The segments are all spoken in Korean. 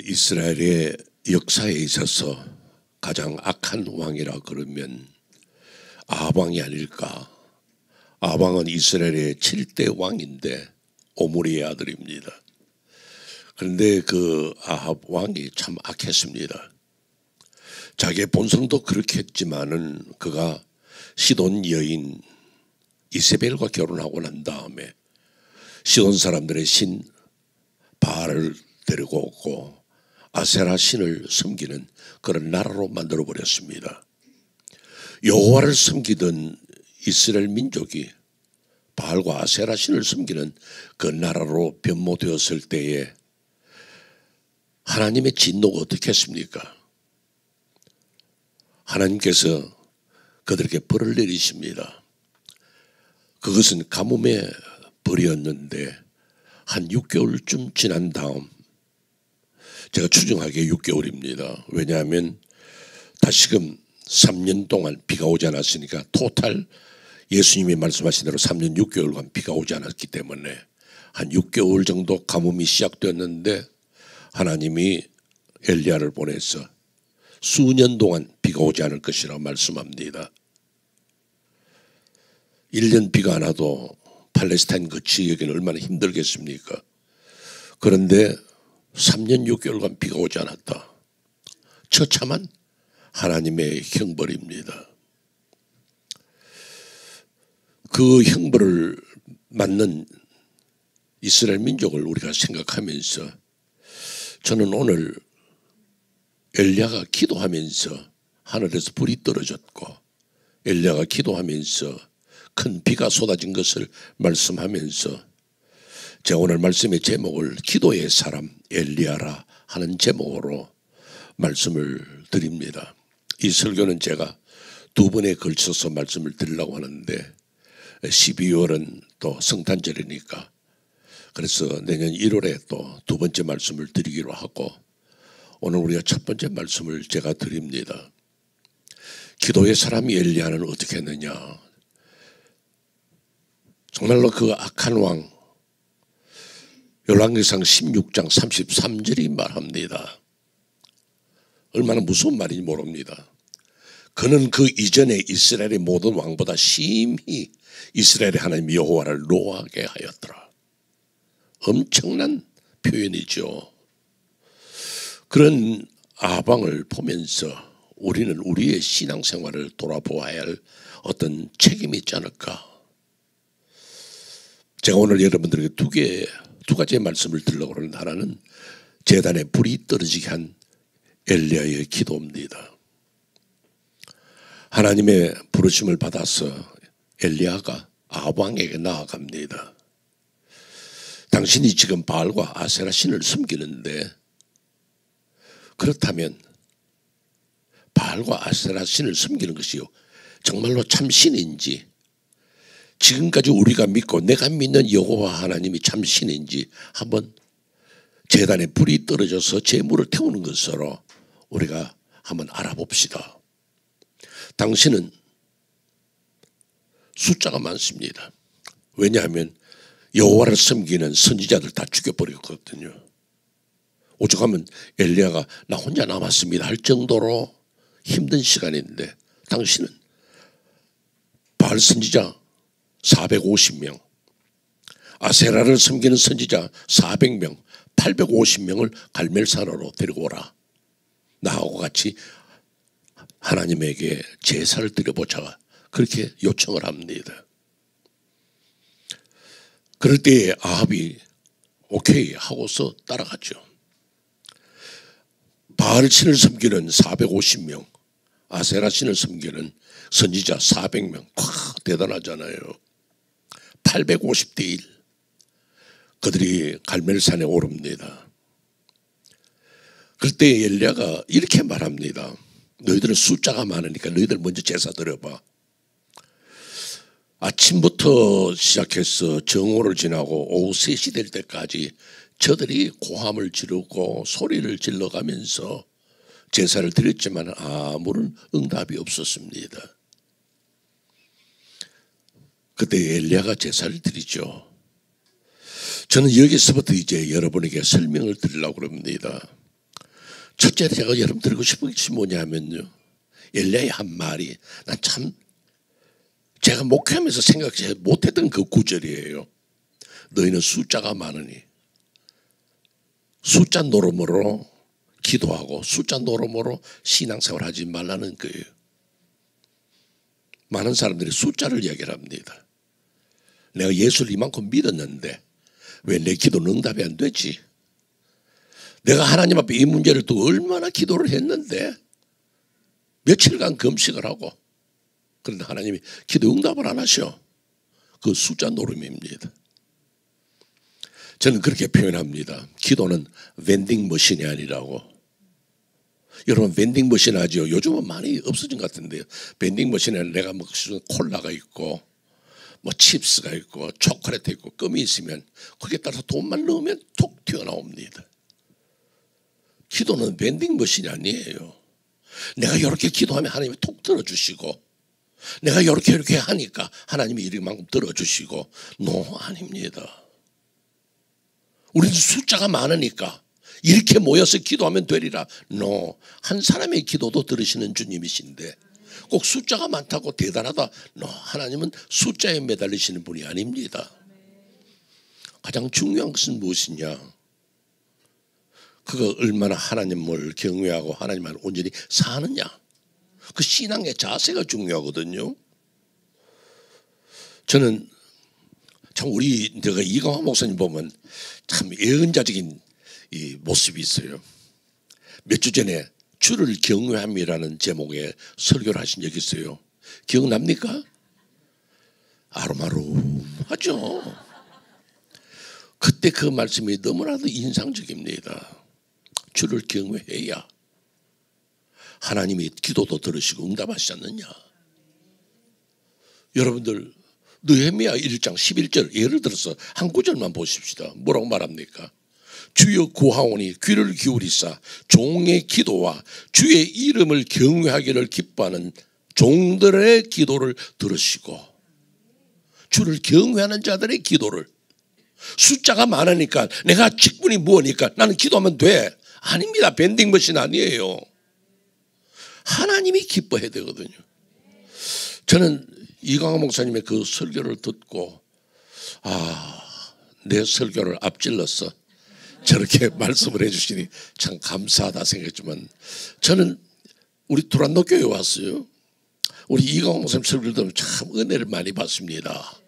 이스라엘의 역사에 있어서 가장 악한 왕이라 그러면 아합 왕이 아닐까. 아합 왕은 이스라엘의 7대 왕인데 오므리의 아들입니다. 그런데 그 아합 왕이 참 악했습니다. 자기의 본성도 그렇게 했지만은 그가 시돈 여인 이세벨과 결혼하고 난 다음에 시돈 사람들의 신 바알을 데리고 오고 아세라 신을 섬기는 그런 나라로 만들어 버렸습니다. 여호와를 섬기던 이스라엘 민족이 바알과 아세라 신을 섬기는 그 나라로 변모되었을 때에 하나님의 진노가 어떻게 했습니까? 하나님께서 그들에게 벌을 내리십니다. 그것은 가뭄의 벌이었는데 한 6개월쯤 지난 다음, 제가 추정하기에 6개월입니다. 왜냐하면 다시금 3년 동안 비가 오지 않았으니까 토탈 예수님이 말씀하신 대로 3년 6개월간 비가 오지 않았기 때문에 한 6개월 정도 가뭄이 시작되었는데 하나님이 엘리야를 보내서 수년 동안 비가 오지 않을 것이라고 말씀합니다. 1년 비가 안 와도 팔레스타인 그 지역에는 얼마나 힘들겠습니까? 그런데 3년 6개월간 비가 오지 않았다. 처참한 하나님의 형벌입니다. 그 형벌을 맞는 이스라엘 민족을 우리가 생각하면서 저는 오늘 엘리야가 기도하면서 하늘에서 불이 떨어졌고 엘리야가 기도하면서 큰 비가 쏟아진 것을 말씀하면서 제가 오늘 말씀의 제목을 기도의 사람 엘리야라 하는 제목으로 말씀을 드립니다. 이 설교는 제가 두 번에 걸쳐서 말씀을 드리려고 하는데 12월은 또 성탄절이니까 그래서 내년 1월에 또 두 번째 말씀을 드리기로 하고 오늘 우리가 첫 번째 말씀을 제가 드립니다. 기도의 사람이 엘리야는 어떻게 했느냐. 정말로 그 악한 왕 열왕기상 16장 33절이 말합니다. 얼마나 무서운 말인지 모릅니다. 그는 그 이전에 이스라엘의 모든 왕보다 심히 이스라엘의 하나님 여호와를 노하게 하였더라. 엄청난 표현이죠. 그런 아합 왕을 보면서 우리는 우리의 신앙생활을 돌아보아야 할 어떤 책임이 있지 않을까. 제가 오늘 여러분들에게 두 가지의 말씀을 드리려고 하는 하나는 제단에 불이 떨어지게 한 엘리야의 기도입니다. 하나님의 부르심을 받아서 엘리야가 아합 왕에게 나아갑니다. 당신이 지금 바알과 아세라 신을 섬기는데 그렇다면 바알과 아세라 신을 섬기는 것이요 정말로 참 신인지 지금까지 우리가 믿고 내가 믿는 여호와 하나님이 참 신인지 한번 제단에 불이 떨어져서 제물을 태우는 것으로 우리가 한번 알아봅시다. 당신은 숫자가 많습니다. 왜냐하면 여호와를 섬기는 선지자들 다 죽여버렸거든요. 오죽하면 엘리야가 나 혼자 남았습니다 할 정도로 힘든 시간인데 당신은 바알 선지자 450명, 아세라를 섬기는 선지자 400명, 850명을 갈멜산으로 데리고 오라. 나하고 같이 하나님에게 제사를 드려보자. 그렇게 요청을 합니다. 그럴 때에 아합이 오케이 하고서 따라갔죠. 바알 신을 섬기는 450명, 아세라 신을 섬기는 선지자 400명. 대단하잖아요. 850대 1. 그들이 갈멜산에 오릅니다. 그때 엘리야가 이렇게 말합니다. 너희들은 숫자가 많으니까 너희들 먼저 제사 드려봐. 아침부터 시작해서 정오를 지나고 오후 3시 될 때까지 저들이 고함을 지르고 소리를 질러가면서 제사를 드렸지만 아무런 응답이 없었습니다. 그때 엘리야가 제사를 드리죠. 저는 여기서부터 이제 여러분에게 설명을 드리려고 합니다. 첫째 제가 여러분 드리고 싶은 것이 뭐냐면요, 엘리야의 한 말이 난 참 제가 목회하면서 생각지 못했던 그 구절이에요. 너희는 숫자가 많으니 숫자 노름으로 기도하고 숫자 노름으로 신앙생활 하지 말라는 거예요. 많은 사람들이 숫자를 이야기를 합니다. 내가 예수를 이만큼 믿었는데 왜 내 기도는 응답이 안 되지? 내가 하나님 앞에 이 문제를 두고 얼마나 기도를 했는데 며칠간 금식을 하고, 그런데 하나님이 기도 응답을 안 하셔. 그 숫자 노름입니다. 저는 그렇게 표현합니다. 기도는 vending 머신이 아니라고. 여러분 vending 머신 아죠? 요즘은 많이 없어진 것 같은데요. vending 머신에 내가 먹을 수 있는 콜라가 있고 뭐 칩스가 있고 초콜릿 있고 껌이 있으면 거기에 따라서 돈만 넣으면 톡 튀어나옵니다. 기도는 vending 머신이 아니에요. 내가 이렇게 기도하면 하나님이 톡 들어주시고, 내가 이렇게 하니까 하나님이 이만큼 들어주시고. 아닙니다. 우리는 숫자가 많으니까 이렇게 모여서 기도하면 되리라. 한 사람의 기도도 들으시는 주님이신데 꼭 숫자가 많다고 대단하다. 하나님은 숫자에 매달리시는 분이 아닙니다. 가장 중요한 것은 무엇이냐? 그가 얼마나 하나님을 경외하고 하나님을 온전히 사느냐. 그 신앙의 자세가 중요하거든요. 저는 참 내가 이강화 목사님 보면 참 예언자적인 이 모습이 있어요. 몇 주 전에 주를 경외함이라는 제목의 설교를 하신 적이 있어요. 기억납니까? 아로마룸하죠. 그때 그 말씀이 너무나도 인상적입니다. 주를 경외해야 하나님이 기도도 들으시고 응답하시지 않느냐. 여러분들 느헤미야 1장 11절 예를 들어서 한 구절만 보십시다. 뭐라고 말합니까? 주여 구하오니 귀를 기울이사 종의 기도와 주의 이름을 경외하기를 기뻐하는 종들의 기도를 들으시고. 주를 경외하는 자들의 기도를. 숫자가 많으니까 내가 직분이 무엇이니까 나는 기도하면 돼. 아닙니다. 밴딩 머신 아니에요. 하나님이 기뻐해야 되거든요. 저는 이강화 목사님의 그 설교를 듣고 내 설교를 앞질러서 저렇게 말씀을 해주시니 참 감사하다 생각했지만, 저는 우리 두란노 교회에 왔어요. 우리 이강화 목사님 설교를 들으면 참 은혜를 많이 받습니다.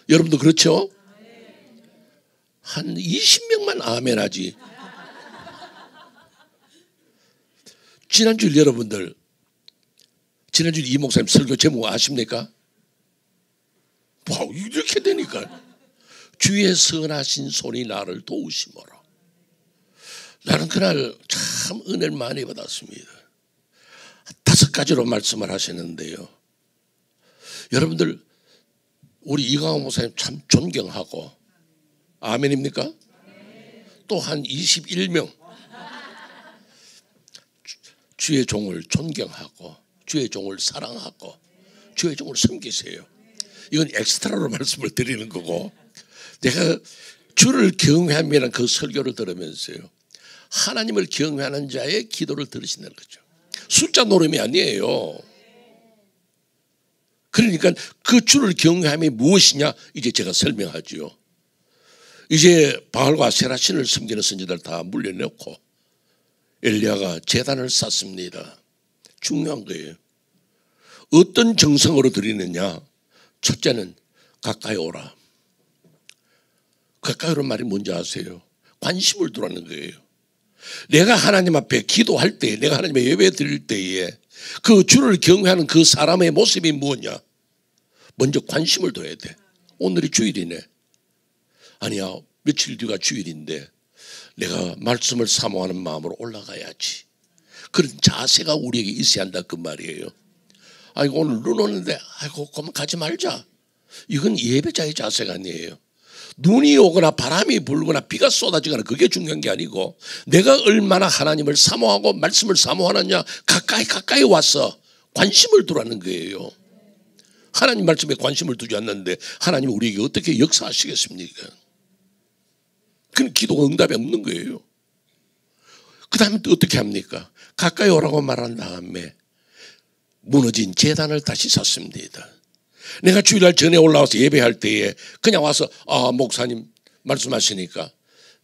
여러분도 그렇죠? 한 20명만 아멘 하지. 지난주 여러분들, 지난주 이 목사님 설교 제목 아십니까? 이렇게 되니까 주의 선하신 손이 나를 도우심으로. 나는 그날 참 은혜를 많이 받았습니다. 5가지로 말씀을 하시는데요. 여러분들 우리 이강호 목사님 참 존경하고, 아멘입니까? 또 한 21명 주의 종을 존경하고 주의 종을 사랑하고 주의 종을 섬기세요. 이건 엑스트라로 말씀을 드리는 거고, 내가 주를 경외함이라는 그 설교를 들으면서요, 하나님을 경외하는 자의 기도를 들으신다는 거죠. 숫자 노름이 아니에요. 그러니까 그 주를 경외함이 무엇이냐 이제 제가 설명하죠. 이제 바알과 세라신을 섬기는 선지자들 다 물려놓고 엘리야가 제단을 쌓습니다. 중요한 거예요. 어떤 정성으로 드리느냐? 첫째는 가까이 오라. 가까이 오라는 말이 뭔지 아세요? 관심을 두라는 거예요. 내가 하나님 앞에 기도할 때, 내가 하나님의 예배 드릴 때에 그 주를 경외하는 그 사람의 모습이 뭐냐? 먼저 관심을 둬야 돼. 오늘이 주일이네. 아니야, 며칠 뒤가 주일인데 내가 말씀을 사모하는 마음으로 올라가야지. 그런 자세가 우리에게 있어야 한다 그 말이에요. 아이고 오늘 눈 오는데 아이고 그럼 가지 말자. 이건 예배자의 자세가 아니에요. 눈이 오거나 바람이 불거나 비가 쏟아지거나 그게 중요한 게 아니고, 내가 얼마나 하나님을 사모하고 말씀을 사모하느냐, 가까이 와서 관심을 두라는 거예요. 하나님 말씀에 관심을 두지 않는데 하나님이 우리에게 어떻게 역사하시겠습니까? 그건 기도가 응답이 없는 거예요. 그 다음에 또 어떻게 합니까? 가까이 오라고 말한 다음에 무너진 제단을 다시 샀습니다. 내가 주일날 전에 올라와서 예배할 때에 그냥 와서 목사님 말씀하시니까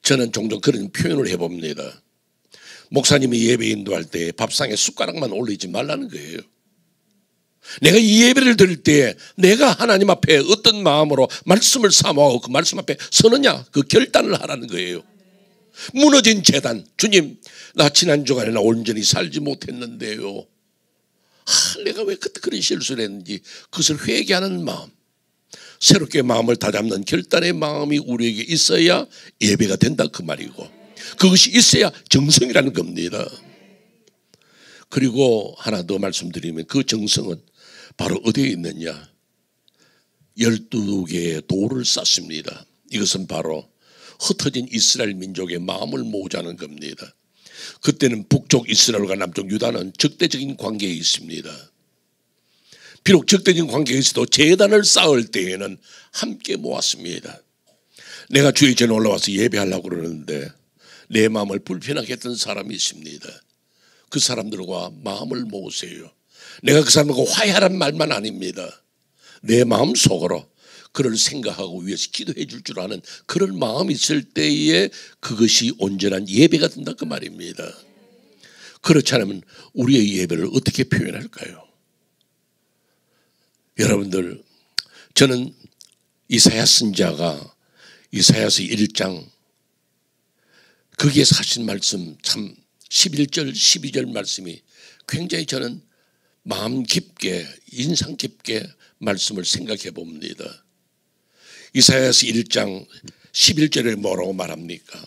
저는 종종 그런 표현을 해봅니다. 목사님이 예배 인도할 때 밥상에 숟가락만 올리지 말라는 거예요. 내가 이 예배를 드릴 때 내가 하나님 앞에 어떤 마음으로 말씀을 사모하고 그 말씀 앞에 서느냐, 그 결단을 하라는 거예요. 무너진 제단, 주님 나 지난 주간에 나 온전히 살지 못했는데요, 내가 왜 그때 그런 실수를 했는지 그것을 회개하는 마음, 새롭게 마음을 다잡는 결단의 마음이 우리에게 있어야 예배가 된다 그 말이고, 그것이 있어야 정성이라는 겁니다. 그리고 하나 더 말씀드리면 그 정성은 바로 어디에 있느냐, 12개의 돌을 쌓습니다. 이것은 바로 흩어진 이스라엘 민족의 마음을 모으자는 겁니다. 그때는 북쪽 이스라엘과 남쪽 유다는 적대적인 관계에 있습니다. 비록 적대적인 관계에 있어도 제단을 쌓을 때에는 함께 모았습니다. 내가 주일 전에 올라와서 예배하려고 그러는데 내 마음을 불편하게 했던 사람이 있습니다. 그 사람들과 마음을 모으세요. 내가 그 사람과 화해하란 말만 아닙니다. 내 마음 속으로 그를 생각하고 위해서 기도해 줄 줄 아는 그런 마음이 있을 때에 그것이 온전한 예배가 된다 그 말입니다. 그렇지 않으면 우리의 예배를 어떻게 표현할까요? 여러분들, 저는 이사야 선지자가 이사야서 1장 거기에 하신 말씀, 참 11절 12절 말씀이 굉장히 저는 마음 깊게 인상 깊게 말씀을 생각해 봅니다. 이사야서 1장 11절에 뭐라고 말합니까?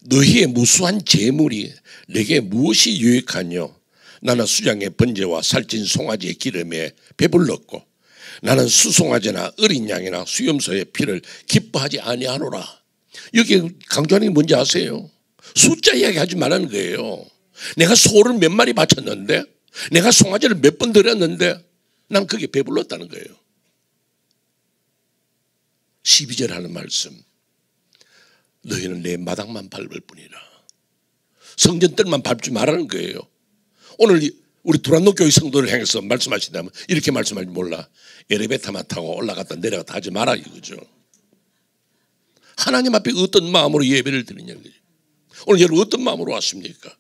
너희의 무수한 재물이 내게 무엇이 유익하뇨? 나는 수장의 번제와 살찐 송아지의 기름에 배불렀고 나는 수송아지나 어린 양이나 수염소의 피를 기뻐하지 아니하노라. 여기 강조하는 게 뭔지 아세요? 숫자 이야기하지 말라는 거예요. 내가 소를 몇 마리 바쳤는데, 내가 송아지를 몇 번 드렸는데 난 그게 배불렀다는 거예요. 12절 하는 말씀, 너희는 내 마당만 밟을 뿐이라. 성전뜰만 밟지 말라는 거예요. 오늘 우리 두란노 교회 성도를 향해서 말씀하신다면 이렇게 말씀할지 몰라. 엘리베이터만 타고 올라갔다 내려갔다 하지 마라 이거죠. 하나님 앞에 어떤 마음으로 예배를 드리냐. 오늘 여러분 어떤 마음으로 왔습니까?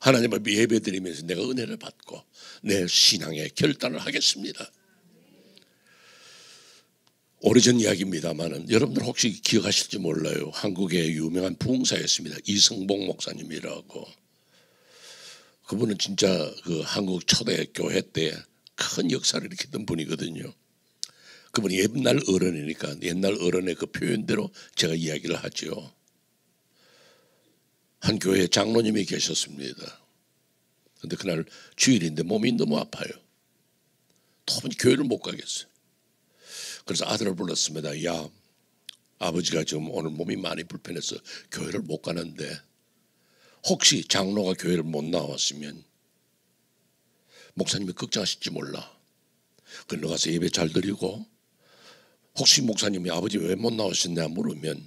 하나님 앞에 예배 드리면서 내가 은혜를 받고 내 신앙의 결단을 하겠습니다. 오래전 이야기입니다만 여러분들 혹시 기억하실지 몰라요. 한국의 유명한 부흥사였습니다. 이성복 목사님이라고. 그분은 진짜 그 한국 초대 교회 때 큰 역사를 일으켰던 분이거든요. 그분이 옛날 어른이니까 옛날 어른의 그 표현대로 제가 이야기를 하죠. 한 교회에 장로님이 계셨습니다. 그런데 그날 주일인데 몸이 너무 아파요. 도무지 교회를 못 가겠어요. 그래서 아들을 불렀습니다. 야, 아버지가 지금 오늘 몸이 많이 불편해서 교회를 못 가는데 혹시 장로가 교회를 못 나왔으면 목사님이 걱정하실지 몰라. 그래 가서 예배 잘 드리고 혹시 목사님이 아버지 왜 못 나오셨냐 물으면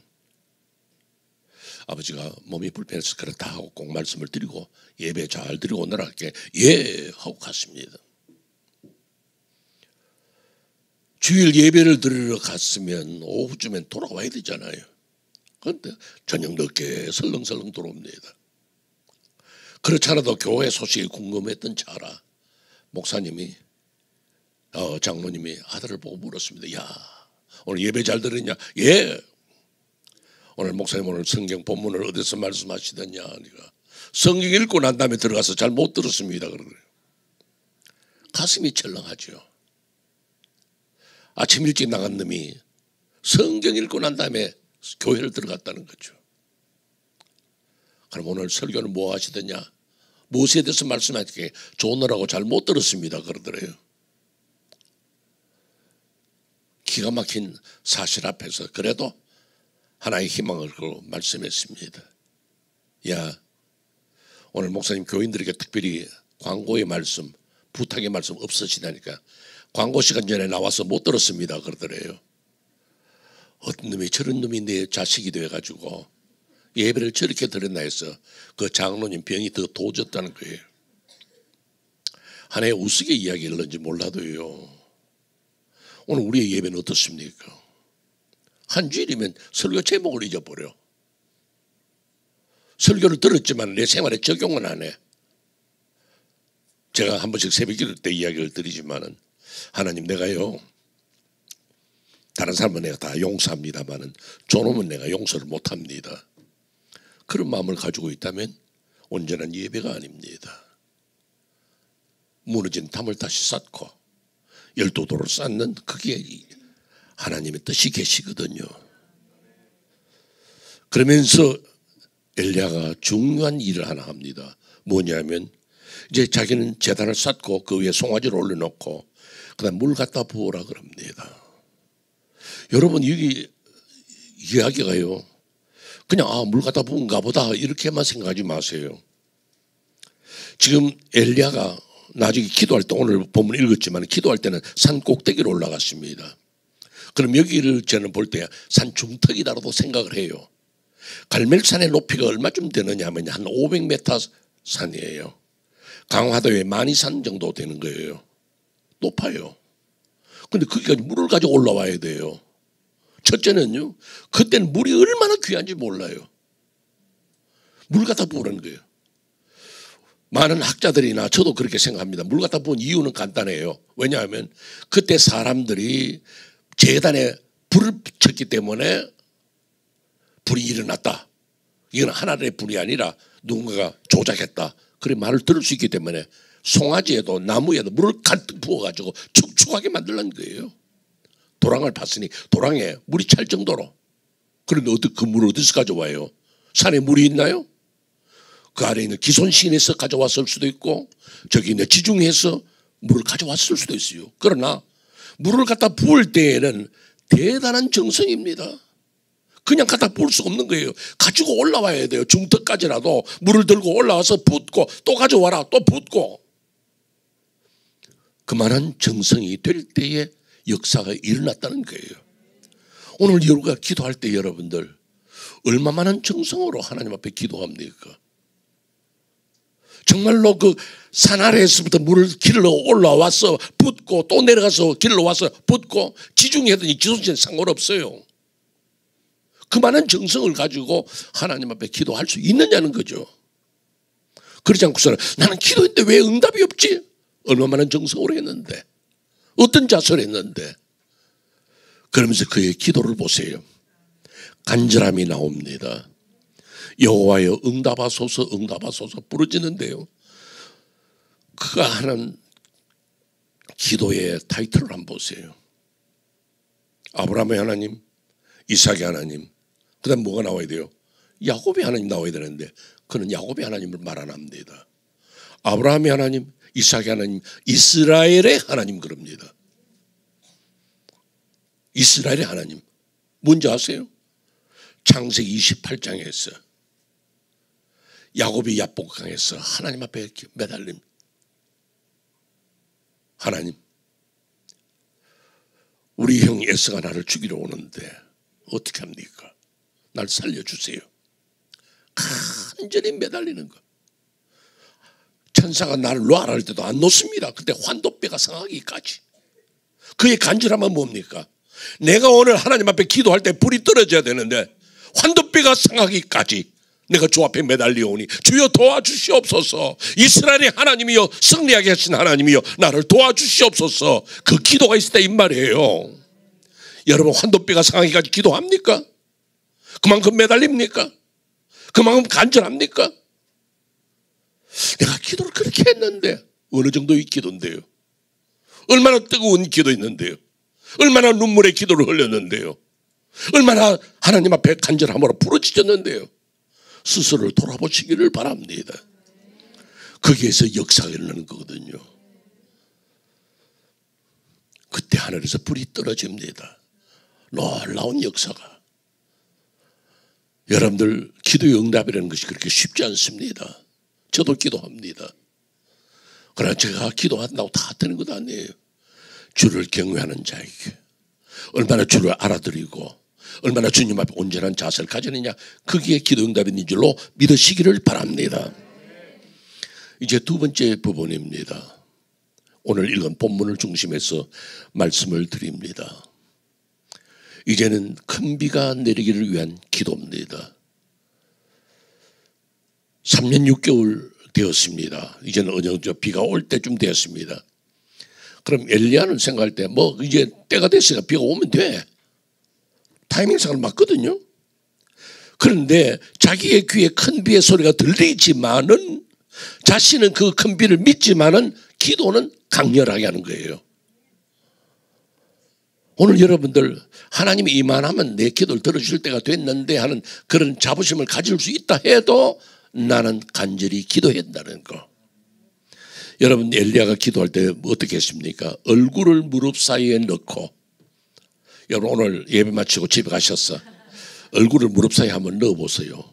아버지가 몸이 불편해서 그렇다 하고 꼭 말씀을 드리고 예배 잘 드리고 오느라 할게 예 하고 갔습니다. 주일 예배를 드리러 갔으면 오후쯤엔 돌아와야 되잖아요. 그런데 저녁 늦게 설렁설렁 돌아옵니다. 그렇지 않아도 교회 소식이 궁금했던 차라 목사님이 장모님이 아들을 보고 물었습니다. 야, 오늘 예배 잘 들었냐? 예. 오늘 목사님 오늘 성경 본문을 어디서 말씀하시더냐? 그러니까 성경 읽고 난 다음에 들어가서 잘 못 들었습니다. 그래요. 가슴이 철렁하죠. 아침 일찍 나간 놈이 성경 읽고 난 다음에 교회를 들어갔다는 거죠. 그럼 오늘 설교는 뭐 하시더냐? 무엇에 대해서 말씀하시게 좋으라고 잘 못 들었습니다. 그러더래요. 기가 막힌 사실 앞에서 그래도 하나의 희망을 걸고 말씀했습니다. 야, 오늘 목사님 교인들에게 특별히 광고의 말씀, 부탁의 말씀 없으시다니까 광고 시간 전에 나와서 못 들었습니다. 그러더래요. 어떤 놈이 저런 놈이 내 자식이 돼가지고 예배를 저렇게 드렸나 해서 그 장로님 병이 더 도졌다는 거예요. 하나의 우스개 이야기를 했는지 몰라도요. 오늘 우리의 예배는 어떻습니까? 한 주일이면 설교 제목을 잊어버려. 설교를 들었지만 내 생활에 적용은 안 해. 제가 한 번씩 새벽기도 때 이야기를 드리지만은 하나님 내가요 다른 사람은 내가 다 용서합니다만은 저놈은 내가 용서를 못합니다. 그런 마음을 가지고 있다면 온전한 예배가 아닙니다. 무너진 담을 다시 쌓고 12돌을 쌓는 그게 하나님의 뜻이 계시거든요. 그러면서 엘리야가 중요한 일을 하나 합니다. 뭐냐면 이제 자기는 제단을 쌓고 그 위에 송아지를 올려놓고 그다음 물 갖다 부으라 그럽니다. 여러분 여기 이야기가요 그냥 물 갖다 부은가 보다 이렇게만 생각하지 마세요. 지금 엘리야가 나중에 기도할 때 오늘 본문 읽었지만 기도할 때는 산 꼭대기로 올라갔습니다. 그럼 여기를 저는 볼 때 산 중턱이다라고 생각을 해요. 갈멜산의 높이가 얼마쯤 되느냐 하면 한 500m 산이에요. 강화도의 만이산 정도 되는 거예요. 높아요. 근데 거기까지 물을 가지고 올라와야 돼요. 첫째는요, 그때는 물이 얼마나 귀한지 몰라요. 물 갖다 부으라는 거예요. 많은 학자들이나 저도 그렇게 생각합니다. 물 갖다 부은 이유는 간단해요. 왜냐하면 그때 사람들이 제단에 불을 붙였기 때문에 불이 일어났다. 이건 하나님의 불이 아니라 누군가가 조작했다. 그런 말을 들을 수 있기 때문에 송아지에도 나무에도 물을 가득 부어가지고 축축하게 만들는 거예요. 도랑을 팠으니 도랑에 물이 찰 정도로. 그런데 그 물을 어디서 가져와요? 산에 물이 있나요? 그 아래에 있는 기손시인에서 가져왔을 수도 있고 저기 있는 지중해에서 물을 가져왔을 수도 있어요. 그러나 물을 갖다 부을 때에는 대단한 정성입니다. 그냥 갖다 부을 수 없는 거예요. 가지고 올라와야 돼요. 중턱까지라도 물을 들고 올라와서 붓고 또 가져와라 또 붓고. 그만한 정성이 될 때에 역사가 일어났다는 거예요. 오늘 우리가 기도할 때 여러분들 얼마만한 정성으로 하나님 앞에 기도합니까? 정말로 그 산 아래에서부터 물을 길러 올라와서 붓고 또 내려가서 길러 와서 붓고 지중해든지 지소지는 상관없어요. 그만한 정성을 가지고 하나님 앞에 기도할 수 있느냐는 거죠. 그러지 않고서는 나는 기도했는데 왜 응답이 없지? 얼마만한 정성으로 했는데 어떤 자세로 했는데. 그러면서 그의 기도를 보세요. 간절함이 나옵니다. 여호와여 응답하소서 응답하소서 부르짖는데요. 그가 하는 기도의 타이틀을 한번 보세요. 아브라함의 하나님, 이삭의 하나님, 그 다음 뭐가 나와야 돼요? 야곱의 하나님 나와야 되는데 그는 야곱의 하나님을 말 안 합니다. 아브라함의 하나님, 이삭의 하나님, 이스라엘의 하나님 그럽니다. 이스라엘의 하나님 뭔지 아세요? 창세기 28장에서 야곱이 야복강에서 하나님 앞에 매달림. 하나님, 우리 형 에서가 나를 죽이러 오는데 어떻게 합니까? 날 살려주세요. 간절히 매달리는 거. 천사가 나를 놓아라 할 때도 안 놓습니다. 그때 환도뼈가 상하기까지. 그의 간절함은 뭡니까? 내가 오늘 하나님 앞에 기도할 때 불이 떨어져야 되는데 환도뼈가 상하기까지 내가 주 앞에 매달리오니 주여 도와주시옵소서. 이스라엘의 하나님이여 승리하게 하신 하나님이여 나를 도와주시옵소서. 그 기도가 있을 때인 말이에요. 여러분 환도뼈가 상하기까지 기도합니까? 그만큼 매달립니까? 그만큼 간절합니까? 내가 기도를 그렇게 했는데 어느 정도의 기도인데요? 얼마나 뜨거운 기도였는데요? 얼마나 눈물의 기도를 흘렸는데요? 얼마나 하나님 앞에 간절함으로 부르짖었는데요? 스스로를 돌아보시기를 바랍니다. 거기에서 역사가 일어나는 거거든요. 그때 하늘에서 불이 떨어집니다. 놀라운 역사가. 여러분들 기도의 응답이라는 것이 그렇게 쉽지 않습니다. 저도 기도합니다. 그러나 제가 기도한다고 다 되는 것 아니에요. 주를 경외하는 자에게 얼마나 주를 알아들이고 얼마나 주님 앞에 온전한 자세를 가지느냐, 거기에 기도 응답이 있는 줄로 믿으시기를 바랍니다. 이제 두 번째 부분입니다. 오늘 읽은 본문을 중심해서 말씀을 드립니다. 이제는 큰 비가 내리기를 위한 기도입니다. 3년 6개월 되었습니다. 이제는 어느 정도 비가 올 때쯤 되었습니다. 그럼 엘리야는 생각할 때 뭐 이제 때가 됐으니까 비가 오면 돼. 타이밍상을 맞거든요. 그런데 자기의 귀에 큰 비의 소리가 들리지만은 자신은 그 큰 비를 믿지만은 기도는 강렬하게 하는 거예요. 오늘 여러분들 하나님이 이만하면 내 기도를 들어주실 때가 됐는데 하는 그런 자부심을 가질 수 있다 해도 나는 간절히 기도한다는 거. 여러분 엘리야가 기도할 때 어떻게 했습니까? 얼굴을 무릎 사이에 넣고, 여러분 오늘 예배 마치고 집에 가셨어. 얼굴을 무릎 사이에 한번 넣어보세요.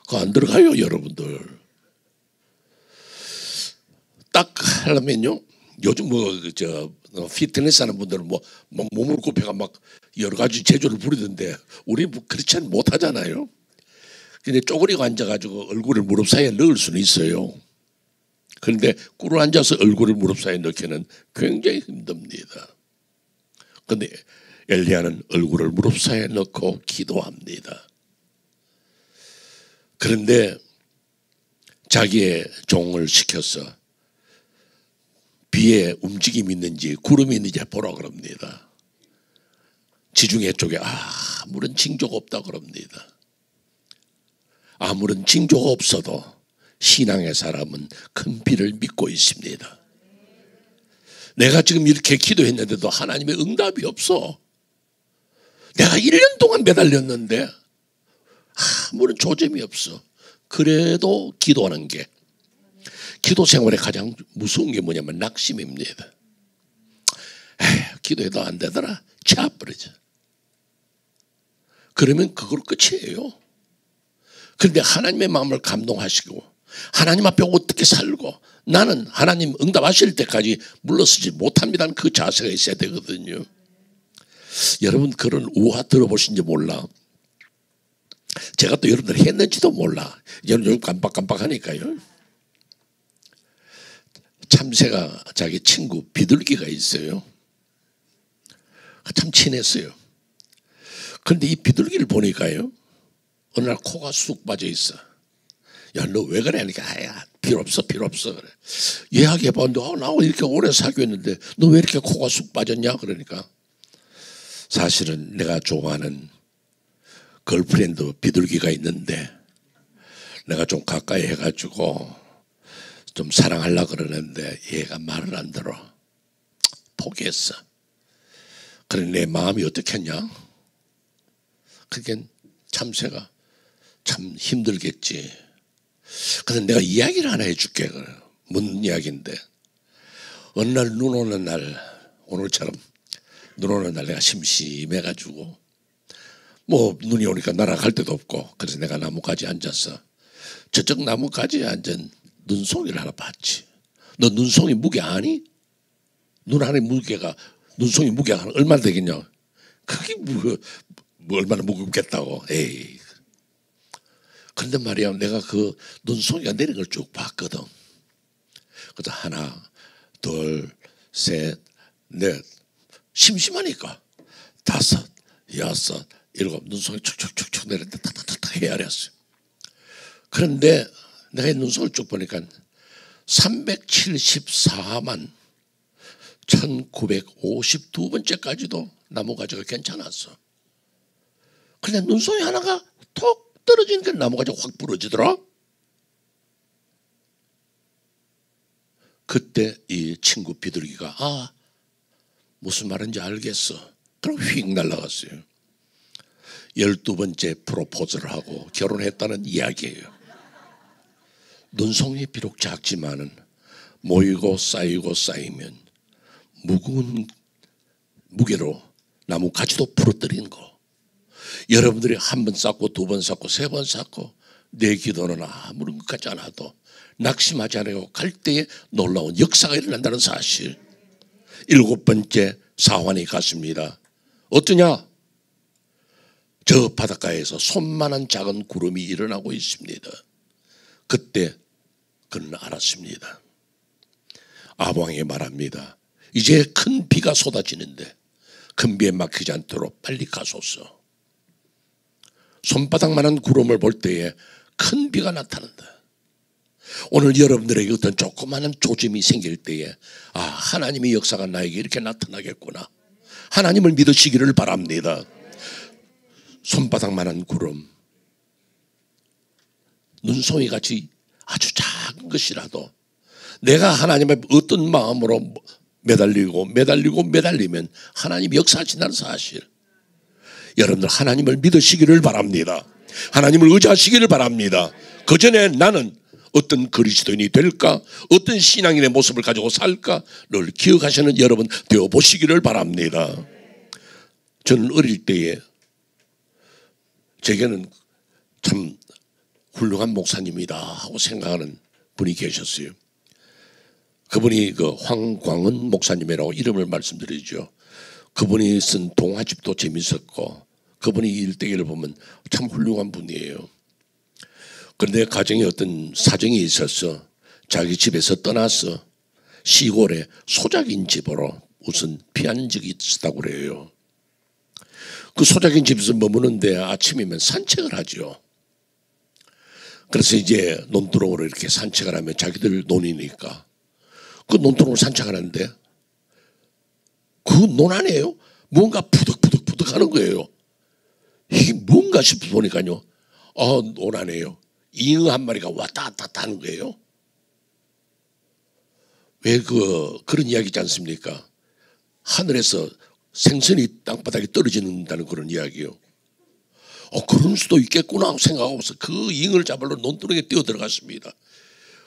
그거 안 들어가요 여러분들. 딱 하려면요, 요즘 피트니스 하는 분들은 몸을 굽혀가 막 여러 가지 제조를 부리던데 우리 그렇지 못하잖아요. 근데 쪼그리고 앉아가지고 얼굴을 무릎 사이에 넣을 수는 있어요. 그런데 꿇어 앉아서 얼굴을 무릎 사이에 넣기는 굉장히 힘듭니다. 그런데 엘리야는 얼굴을 무릎 사이에 넣고 기도합니다. 그런데 자기의 종을 시켜서 비에 움직임이 있는지 구름이 있는지 보라 그럽니다. 지중해 쪽에 아무런 징조가 없다 그럽니다. 아무런 징조가 없어도 신앙의 사람은 큰 비를 믿고 있습니다. 내가 지금 이렇게 기도했는데도 하나님의 응답이 없어. 내가 1년 동안 매달렸는데 아무런 조짐이 없어. 그래도 기도하는 게, 기도 생활에 가장 무서운 게 뭐냐면 낙심입니다. 기도해도 안 되더라. 차버리죠. 그러면 그걸로 끝이에요. 그런데 하나님의 마음을 감동하시고 하나님 앞에 어떻게 살고 나는 하나님 응답하실 때까지 물러서지 못합니다는 그 자세가 있어야 되거든요. 여러분 그런 우화 들어보신지 몰라. 제가 또 여러분들 했는지도 몰라. 요즘 깜빡깜빡하니까요. 참새가 자기 친구 비둘기가 있어요. 참 친했어요. 그런데 이 비둘기를 보니까요, 어느 날 코가 쑥 빠져 있어. 야, 너 왜 그래? 하니까 필요 없어 그래. 이야기해봤는데 나하고 이렇게 오래 사귀었는데 너 왜 이렇게 코가 쑥 빠졌냐? 그러니까 사실은 내가 좋아하는 걸프렌드 비둘기가 있는데 내가 좀 가까이 해가지고 좀 사랑하려고 그러는데 얘가 말을 안 들어. 포기했어. 그래 내 마음이 어떻겠냐? 그게 참새가 참 힘들겠지. 그래서 내가 이야기를 하나 해줄게. 무슨 이야기인데, 어느 날 눈 오는 날, 오늘처럼 눈 오는 날 내가 심심해가지고 눈이 오니까 날아갈 데도 없고, 그래서 내가 나뭇가지에 앉았어. 저쪽 나뭇가지에 앉은 눈송이를 하나 봤지. 너 눈송이 무게 아니? 눈 안에 무게가, 눈송이 무게가 얼마나 되겠냐? 그게 얼마나 무겁겠다고. 에이. 그런데 말이야, 내가 그 눈송이가 내린 걸 쭉 봤거든. 그래서 하나, 둘, 셋, 넷, 심심하니까 다섯, 여섯, 일곱, 눈송이 축축축축 내렸는데 탁탁탁 헤아렸어요. 그런데 내가 이 눈송이를 쭉 보니까 374만 1952번째까지도 나무가지가 괜찮았어. 근데 눈송이 하나가 톡 떨어지니까 나무가지가 확 부러지더라. 그때 이 친구 비둘기가 무슨 말인지 알겠어. 그럼 휙 날아갔어요. 12번째 프로포즈를 하고 결혼했다는 이야기예요. 눈송이 비록 작지만은 모이고 쌓이면 무거운 무게로 나무 가지도 부러뜨리는 거. 여러분들이 한 번 쌓고 두 번 쌓고 세 번 쌓고 내 기도는 아무런 것 같지 않아도 낙심하지 않고 갈 때에 놀라운 역사가 일어난다는 사실. 7번째 사환이 갔습니다. 어떠냐? 저 바닷가에서 손만한 작은 구름이 일어나고 있습니다. 그때 그는 알았습니다. 아방에게 말합니다. 이제 큰 비가 쏟아지는데 큰 비에 막히지 않도록 빨리 가소서. 손바닥만한 구름을 볼 때에 큰 비가 나타난다. 오늘 여러분들에게 어떤 조그마한 조짐이 생길 때에 하나님의 역사가 나에게 이렇게 나타나겠구나. 하나님을 믿으시기를 바랍니다. 손바닥만한 구름, 눈송이같이 아주 작은 것이라도 내가 하나님의 어떤 마음으로 매달리면 하나님이 역사하신다는 사실, 여러분들 하나님을 믿으시기를 바랍니다. 하나님을 의지하시기를 바랍니다. 그 전에 나는 어떤 그리스도인이 될까, 어떤 신앙인의 모습을 가지고 살까 를 기억하시는 여러분 되어보시기를 바랍니다. 저는 어릴 때에 제게는 참 훌륭한 목사님이다 하고 생각하는 분이 계셨어요. 그분이 그 황광은 목사님이라고 이름을 말씀드리죠. 그분이 쓴 동화집도 재밌었고 그분이 일대기를 보면 참 훌륭한 분이에요. 그런데 가정에 어떤 사정이 있어서 자기 집에서 떠나서 시골에 소작인 집으로 우선 피한 적이 있었다고 그래요. 그 소작인 집에서 머무는데 아침이면 산책을 하죠. 그래서 이제 논두렁으로 이렇게 산책을 하면 자기들 논이니까 그 논두렁으로 산책하는데 그 논 안에요 뭔가 푸득푸득 하는 거예요. 이게 뭔가 싶어 보니까요, 논 안에요 잉어 한 마리가 왔다 갔다 하는 거예요. 왜 그런 이야기 있지 않습니까? 하늘에서 생선이 땅바닥에 떨어진다는 그런 이야기요. 그런 수도 있겠구나 생각하고서 그 잉어를 잡으러 논두렁에 뛰어 들어갔습니다.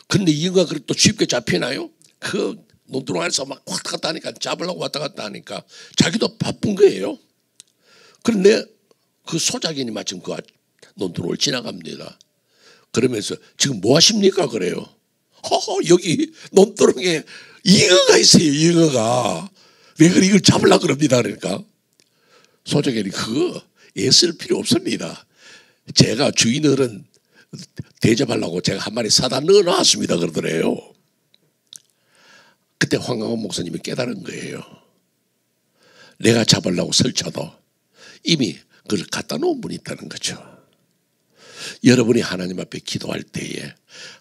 그런데 잉어가 그렇게 또 쉽게 잡히나요? 그 논두렁 안에서 막 왔다 갔다 하니까, 잡으려고 왔다 갔다 하니까 자기도 바쁜 거예요. 그런데 그 소작인이 마침 그 논두렁을 지나갑니다. 그러면서 지금 뭐 하십니까? 그래요. 여기 논두렁에 잉어가 있어요. 잉어가. 왜 이걸 잡으려고 그럽니다. 그러니까 소작인이 그거 애쓸 필요 없습니다. 제가 주인어른 대접하려고 제가 한 마리 사다 넣어놨습니다. 그러더래요. 그때 황광원 목사님이 깨달은 거예요. 내가 잡으려고 설쳐도 이미 그걸 갖다 놓은 분이 있다는 거죠. 여러분이 하나님 앞에 기도할 때에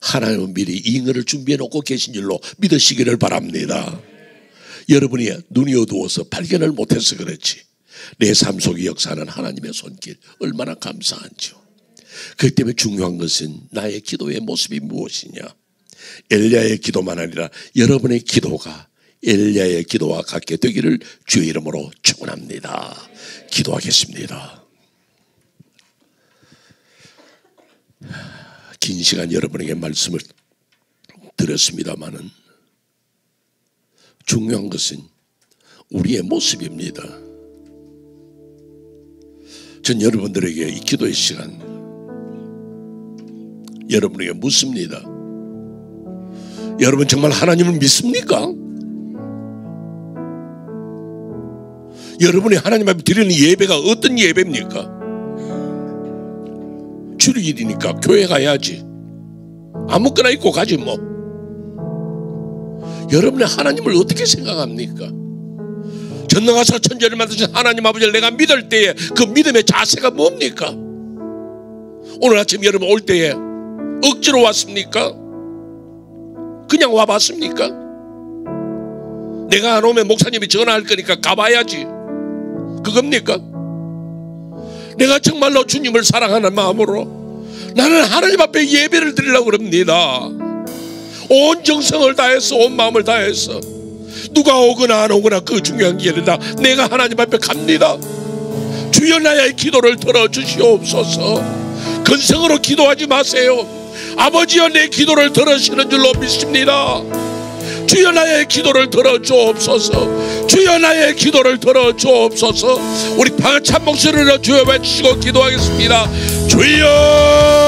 하나님은 미리 잉어를 준비해 놓고 계신 줄로 믿으시기를 바랍니다. 여러분이 눈이 어두워서 발견을 못해서 그렇지 내 삶 속의 역사는 하나님의 손길 얼마나 감사한지요. 그렇기 때문에 중요한 것은 나의 기도의 모습이 무엇이냐. 엘리야의 기도만 아니라 여러분의 기도가 엘리야의 기도와 같게 되기를 주의 이름으로 축원합니다. 기도하겠습니다. 긴 시간 여러분에게 말씀을 드렸습니다마는 중요한 것은 우리의 모습입니다. 전 여러분들에게 이 기도의 시간 여러분에게 묻습니다. 여러분 정말 하나님을 믿습니까? 여러분이 하나님 앞에 드리는 예배가 어떤 예배입니까? 주일이니까 교회 가야지. 아무거나 입고 가지 뭐. 여러분이 하나님을 어떻게 생각합니까? 전능하사 천지를 만드신 하나님 아버지를 내가 믿을 때에 그 믿음의 자세가 뭡니까? 오늘 아침 여러분 올 때에 억지로 왔습니까? 그냥 와봤습니까? 내가 안 오면 목사님이 전화할 거니까 가봐야지. 그겁니까? 내가 정말로 주님을 사랑하는 마음으로 나는 하나님 앞에 예배를 드리려고 합니다. 온 정성을 다해서 온 마음을 다해서 누가 오거나 안 오거나 그 중요한 게 아니라 내가 하나님 앞에 갑니다. 주여 나의 기도를 들어주시옵소서. 근성으로 기도하지 마세요. 아버지여 내 기도를 들으시는 줄로 믿습니다. 주여 나의 기도를 들어주옵소서. 주여 나의 기도를 들어주옵소서. 우리 방찬 목소리로 주여 외치고 기도하겠습니다. 주여